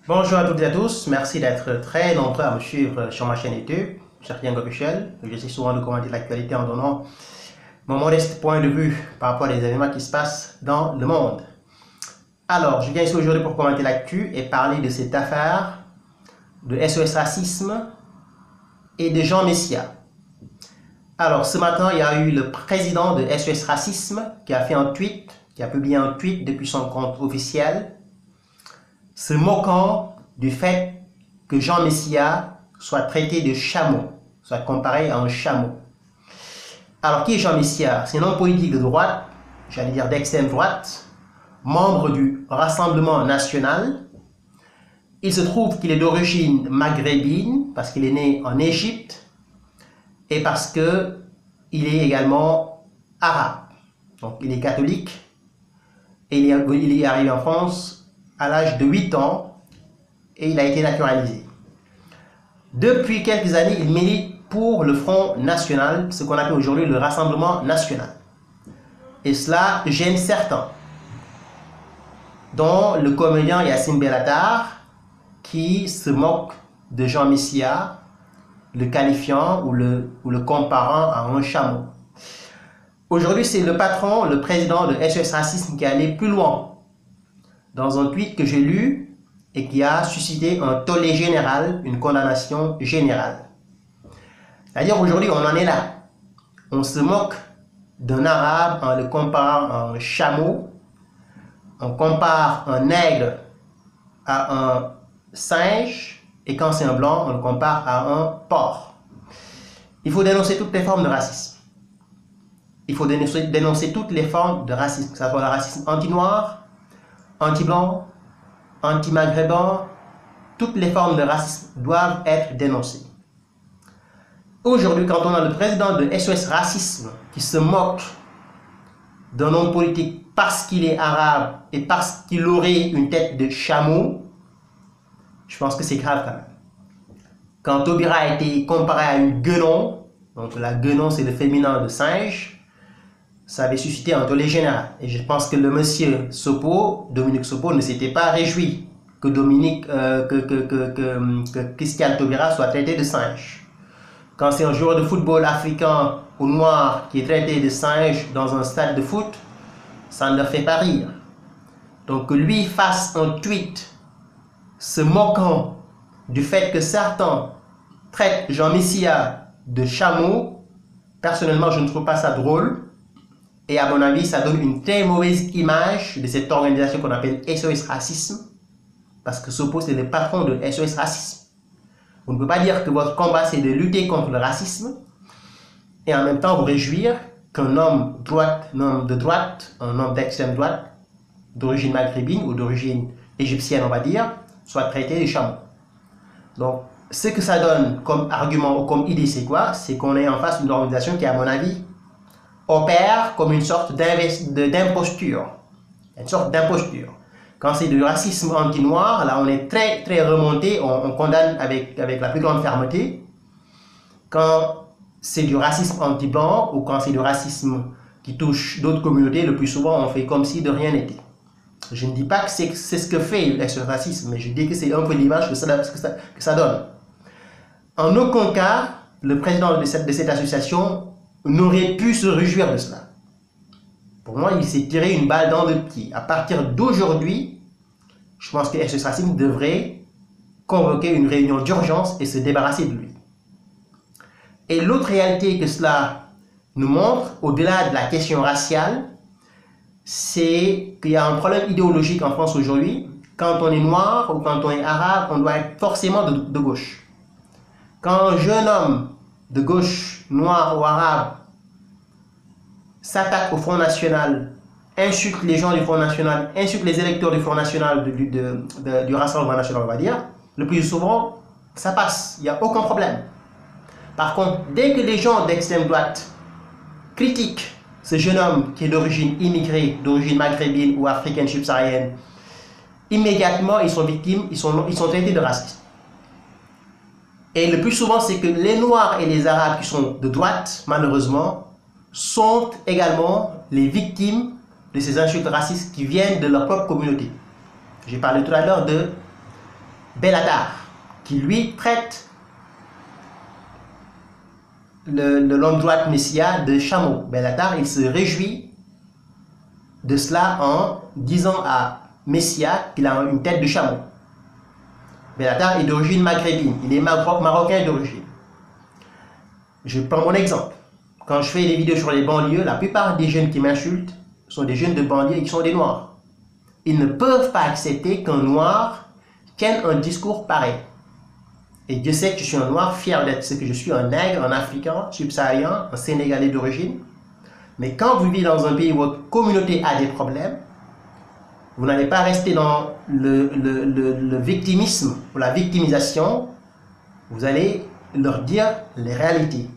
Bonjour à toutes et à tous, merci d'être très nombreux à me suivre sur ma chaîne YouTube, Chartien Gopichel. J'essaie souvent de commenter l'actualité en donnant mon modeste point de vue par rapport à des événements qui se passent dans le monde. Alors, je viens ici aujourd'hui pour commenter l'actu et parler de cette affaire de SOS Racisme et de Jean Messia. Alors, ce matin, il y a eu le président de SOS Racisme qui a fait un tweet, qui a publié un tweet depuis son compte officiel, se moquant du fait que Jean Messia soit traité de chameau, soit comparé à un chameau. Alors, qui est Jean Messia? C'est un homme politique de droite, j'allais dire d'extrême droite, membre du Rassemblement national. Il se trouve qu'il est d'origine maghrébine, parce qu'il est né en Égypte, et parce qu'il est également arabe. Donc, il est catholique, et il est arrivé en France à l'âge de 8 ans, et il a été naturalisé. Depuis quelques années, il milite pour le Front National, ce qu'on appelle aujourd'hui le Rassemblement National. Et cela gêne certains, dont le comédien Yacine Bellatar, qui se moque de Jean Messia, le qualifiant ou le comparant à un chameau. Aujourd'hui, c'est le patron, le président de SOS Racisme qui est allé plus loin dans un tweet que j'ai lu et qui a suscité un tollé général, une condamnation générale. C'est-à-dire aujourd'hui, on en est là. On se moque d'un arabe en le comparant à un chameau. On compare un nègre à un singe, et quand c'est un blanc, on le compare à un porc. Il faut dénoncer toutes les formes de racisme. Il faut dénoncer toutes les formes de racisme, que ce soit le racisme anti-noir, anti-blanc, anti-maghrébin, toutes les formes de racisme doivent être dénoncées. Aujourd'hui, quand on a le président de SOS Racisme qui se moque d'un homme politique parce qu'il est arabe et parce qu'il aurait une tête de chameau, je pense que c'est grave quand même. Quand Taubira a été comparé à une guenon, donc la guenon c'est le féminin de singe, ça avait suscité un tollé général. Et je pense que le monsieur Sopo, Dominique Sopo, ne s'était pas réjoui que Christian Taubira soit traité de singe. Quand c'est un joueur de football africain ou noir qui est traité de singe dans un stade de foot, ça ne leur fait pas rire. Donc que lui fasse un tweet se moquant du fait que certains traitent Jean Messia de chameau, personnellement je ne trouve pas ça drôle. Et à mon avis, ça donne une très mauvaise image de cette organisation qu'on appelle SOS Racisme, parce que Sopo, c'est le patron de SOS Racisme. Vous ne pouvez pas dire que votre combat, c'est de lutter contre le racisme, et en même temps vous réjouir qu'un homme de droite, un homme d'extrême droite, d'origine maghrébine ou d'origine égyptienne, on va dire, soit traité de chameau. Donc, ce que ça donne comme argument ou comme idée, c'est quoi? C'est qu'on est en face d'une organisation qui, à mon avis, opère comme une sorte d'imposture. Une sorte d'imposture. Quand c'est du racisme anti-noir, là on est très très remonté, on condamne avec la plus grande fermeté. Quand c'est du racisme anti-blanc ou quand c'est du racisme qui touche d'autres communautés, le plus souvent on fait comme si de rien n'était. Je ne dis pas que c'est ce que fait le racisme, mais je dis que c'est un peu l'image que ça donne. En aucun cas, le président de cette association n'aurait pu se réjouir de cela. Pour moi, il s'est tiré une balle dans le pied. À partir d'aujourd'hui, je pense que SOS Racisme devrait convoquer une réunion d'urgence et se débarrasser de lui. Et l'autre réalité que cela nous montre, au-delà de la question raciale, c'est qu'il y a un problème idéologique en France aujourd'hui. Quand on est noir ou quand on est arabe, on doit être forcément de gauche. Quand un jeune homme de gauche, noir ou arabe, s'attaque au Front National, insulte les gens du Front National, insulte les électeurs du Front National, du Rassemblement National, on va dire, le plus souvent, ça passe, il n'y a aucun problème. Par contre, dès que les gens d'extrême droite critiquent ce jeune homme qui est d'origine immigrée, d'origine maghrébine ou africaine subsaharienne, immédiatement, ils sont victimes, ils sont traités de racisme. Et le plus souvent, c'est que les Noirs et les Arabes qui sont de droite, malheureusement, sont également les victimes de ces insultes racistes qui viennent de leur propre communauté. J'ai parlé tout à l'heure de Bellatar, qui lui traite l'homme droite Messia de chameau. Bellatar, il se réjouit de cela en disant à Messia qu'il a une tête de chameau. Bellatar est d'origine maghrébine, il est marocain d'origine. Je prends mon exemple. Quand je fais des vidéos sur les banlieues, la plupart des jeunes qui m'insultent sont des jeunes de banlieue et qui sont des noirs. Ils ne peuvent pas accepter qu'un noir tienne un discours pareil. Et Dieu sait que je suis un noir fier d'être ce que je suis, un nègre, un africain, subsaharien, un sénégalais d'origine. Mais quand vous vivez dans un pays où votre communauté a des problèmes, vous n'allez pas rester dans le victimisme ou la victimisation, vous allez leur dire les réalités.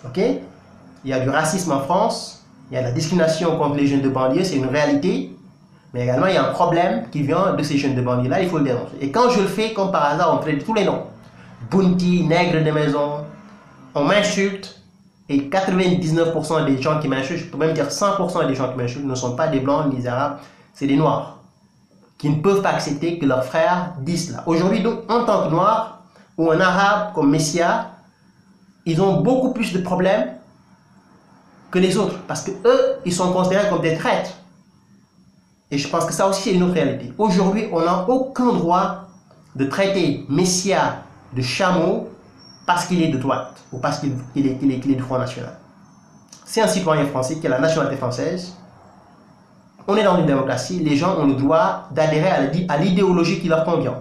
Ok? Il y a du racisme en France, il y a la discrimination contre les jeunes de banlieue, c'est une réalité, mais également il y a un problème qui vient de ces jeunes de banlieue là, il faut le dénoncer. Et quand je le fais, comme par hasard, on traite tous les noms. Bounty, nègre de maison, on m'insulte, et 99% des gens qui m'insultent, je peux même dire 100% des gens qui m'insultent ne sont pas des blancs ni des arabes, c'est des noirs, qui ne peuvent pas accepter que leurs frères disent cela. Aujourd'hui, donc, en tant que noir, ou un arabe comme Messia, ils ont beaucoup plus de problèmes que les autres, parce que eux, ils sont considérés comme des traîtres. Et je pense que ça aussi, c'est une autre réalité. Aujourd'hui, on n'a aucun droit de traiter Messia de chameau parce qu'il est de droite ou parce qu'il est du Front National. C'est un citoyen français qui a la nationalité française. On est dans une démocratie, les gens ont le droit d'adhérer à l'idéologie qui leur convient.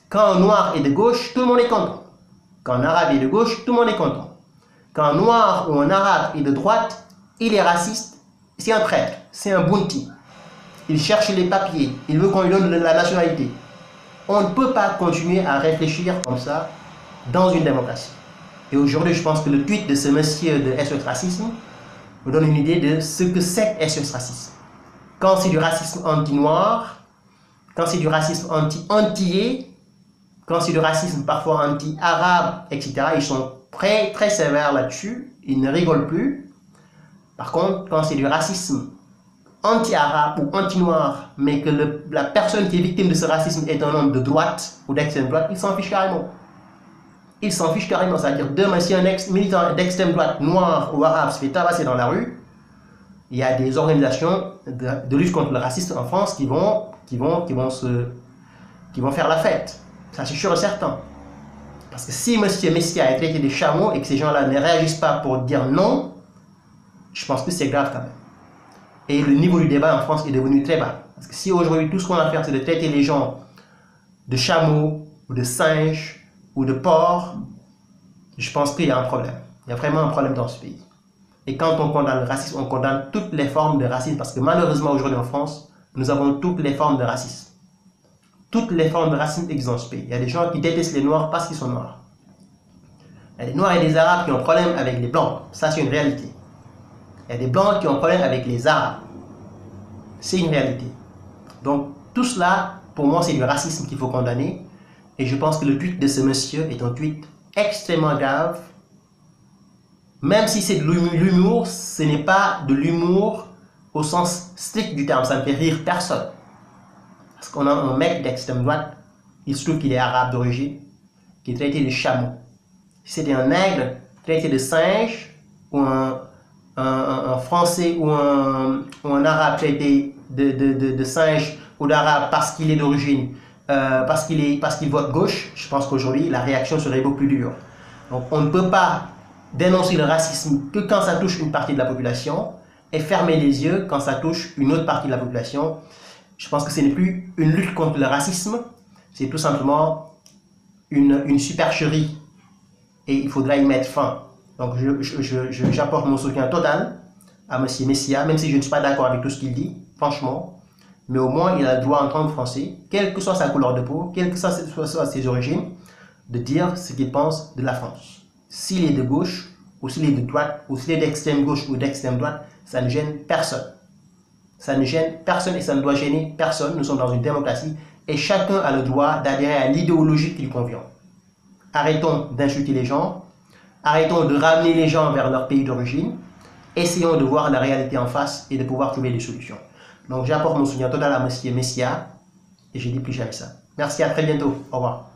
Quand un noir est de gauche, tout le monde est content. Quand un arabe est de gauche, tout le monde est content. Quand un noir ou un arabe est de droite, il est raciste, c'est un traître, c'est un bounty. Il cherche les papiers, il veut qu'on lui donne la nationalité. On ne peut pas continuer à réfléchir comme ça dans une démocratie. Et aujourd'hui, je pense que le tweet de ce monsieur de SOS Racisme me donne une idée de ce que c'est SOS Racisme. Quand c'est du racisme anti-noir, quand c'est du racisme anti-antillais, quand c'est du racisme parfois anti-arabe, etc., ils sont très sévères là-dessus, ils ne rigolent plus. Par contre, quand c'est du racisme anti-arabe ou anti-noir, mais que la personne qui est victime de ce racisme est un homme de droite ou d'extrême droite, ils s'en fichent carrément. Ils s'en fichent carrément, c'est-à-dire demain, si un militant d'extrême droite, noir ou arabe se fait tabasser dans la rue, il y a des organisations de lutte contre le racisme en France qui vont faire la fête. Ça, c'est sûr et certain. Parce que si M. Messia est traité de chameau et que ces gens-là ne réagissent pas pour dire non, je pense que c'est grave quand même. Et le niveau du débat en France est devenu très bas. Parce que si aujourd'hui tout ce qu'on a à faire c'est de traiter les gens de chameaux, ou de singes, ou de porcs, je pense qu'il y a un problème. Il y a vraiment un problème dans ce pays. Et quand on condamne le racisme, on condamne toutes les formes de racisme. Parce que malheureusement aujourd'hui en France, nous avons toutes les formes de racisme. Toutes les formes de racisme existent dans ce pays. Il y a des gens qui détestent les noirs parce qu'ils sont noirs. Il y a des noirs et des arabes qui ont un problème avec les blancs. Ça, c'est une réalité. Il y a des blancs qui ont un problème avec les arabes. C'est une réalité. Donc, tout cela, pour moi, c'est du racisme qu'il faut condamner. Et je pense que le tweet de ce monsieur est un tweet extrêmement grave. Même si c'est de l'humour, ce n'est pas de l'humour au sens strict du terme. Ça ne fait rire personne. Parce qu'on a un mec d'extrême droite, il se trouve qu'il est arabe d'origine, qui est traité de chameau. Si c'était un nègre traité de singe, ou un français ou un arabe traité de singe ou d'arabe parce qu'il est d'origine, parce qu'il vote gauche, je pense qu'aujourd'hui la réaction serait beaucoup plus dure. Donc on ne peut pas dénoncer le racisme que quand ça touche une partie de la population et fermer les yeux quand ça touche une autre partie de la population. Je pense que ce n'est plus une lutte contre le racisme, c'est tout simplement une supercherie et il faudra y mettre fin. Donc j'apporte mon soutien total à M. Messia, même si je ne suis pas d'accord avec tout ce qu'il dit, franchement, mais au moins il a le droit en tant que Français, quelle que soit sa couleur de peau, quelles que soient ses origines, de dire ce qu'il pense de la France. S'il est de gauche, ou s'il est de droite, ou s'il est d'extrême gauche ou d'extrême droite, ça ne gêne personne. Ça ne gêne personne et ça ne doit gêner personne. Nous sommes dans une démocratie et chacun a le droit d'adhérer à l'idéologie qui lui convient. Arrêtons d'insulter les gens, arrêtons de ramener les gens vers leur pays d'origine, essayons de voir la réalité en face et de pouvoir trouver des solutions. Donc j'apporte mon soutien total à M. Messia et je dis plus jamais ça. Merci, à très bientôt. Au revoir.